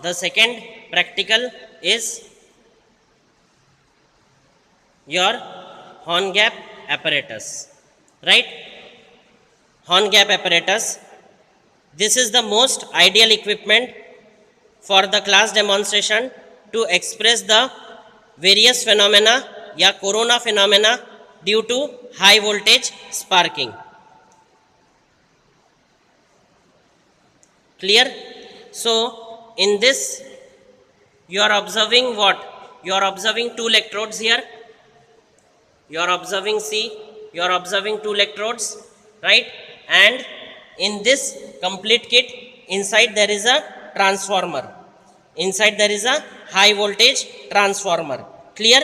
The second practical is your horn gap apparatus, right? Horn gap apparatus. This is the most ideal equipment for the class demonstration to express the various phenomena या corona phenomena due to high voltage sparking. Clear? So in this you are observing what? You are observing two electrodes here. You are observing, see, you are observing two electrodes, right? And in this complete kit, inside there is a transformer. Inside there is a high voltage transformer. Clear?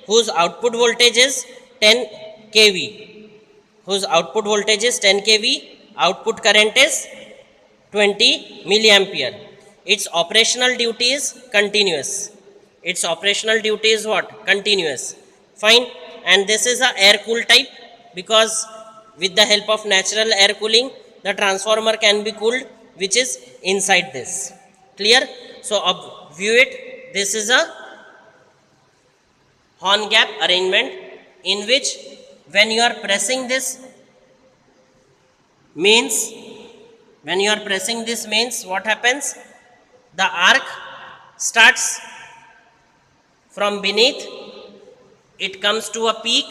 Whose output voltage is 10 kV. Whose output voltage is 10 kV. Output current is 20 milliampere. Its operational duty is continuous. Its operational duty is what? Continuous. Fine. And this is a air cool type, because with the help of natural air cooling the transformer can be cooled, which is inside this. Clear? So view it. This is a horn gap arrangement in which when you are pressing this mains, what happens? The arc starts from beneath, it comes to a peak,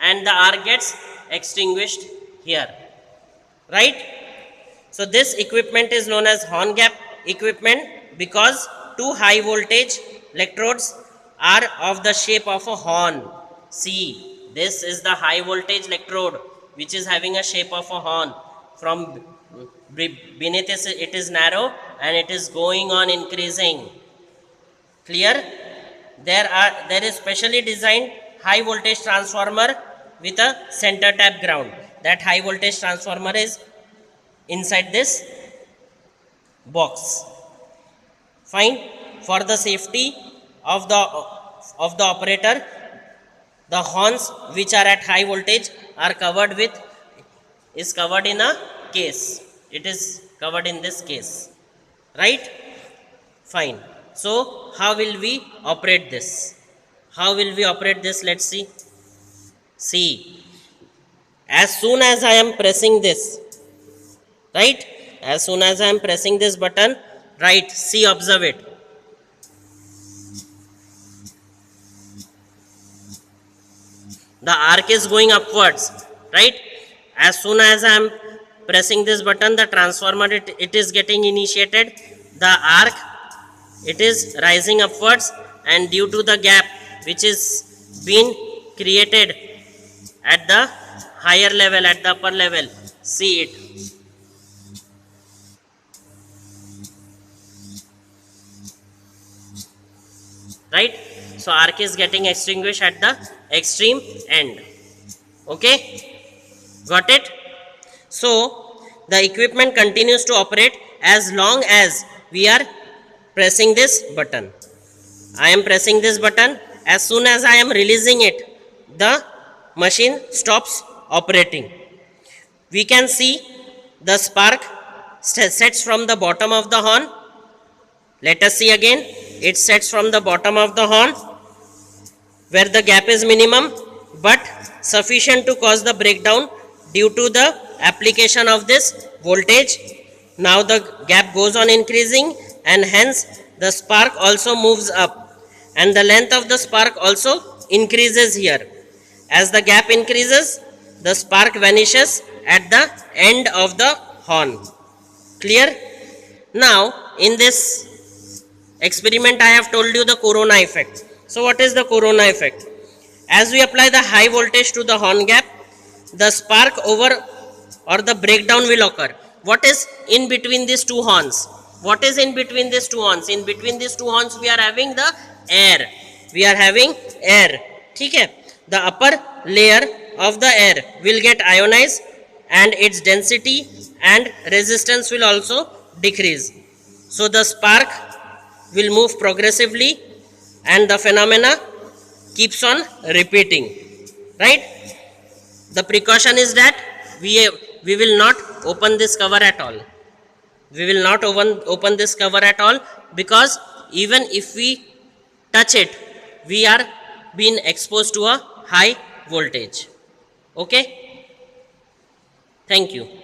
and the arc gets extinguished here, right? So this equipment is known as horn gap equipment because two high voltage electrodes are of the shape of a horn. See, this is the high voltage electrode which is having a shape of a horn. From beneath it is narrow and it is going on increasing. Clear? There is specially designed high voltage transformer with a center tap ground. That high voltage transformer is inside this box. Fine. For the safety of the operator, the horns which are at high voltage are covered in a case. It is covered in this case, right? Fine. So how will we operate this? Let's see. See, as soon as I am pressing this, right? As soon as I am pressing this button, right? See, observe it. The arc is going upwards, right? As soon as I am pressing this button, the transformer it is getting initiated. The arc, it is rising upwards, and due to the gap which is being created at the higher level, at the upper level, see it. Right? So arc is getting extinguished at the extreme end. Okay? Got it? So the equipment continues to operate as long as we are pressing this button. I am pressing this button. As soon as I am releasing it, the machine stops operating. We can see the spark sets from the bottom of the horn. Let us see again. It sets from the bottom of the horn where the gap is minimum but sufficient to cause the breakdown due to the application of this voltage. Now the gap goes on increasing, and hence the spark also moves up, and the length of the spark also increases here. As the gap increases, the spark vanishes at the end of the horn. Clear? Now in this experiment I have told you the corona effect. So what is the corona effect? As we apply the high voltage to the horn gap, the spark over or the breakdown will occur. What is in between these two horns? What is in between these two horns? In between these two horns we are having the air. Okay? The upper layer of the air will get ionized and its density and resistance will also decrease. So the spark will move progressively and the phenomena keeps on repeating, right? The precaution is that we will not open this cover at all. We will not open this cover at all, because even if we touch it, we are being exposed to a high voltage. Okay, thank you.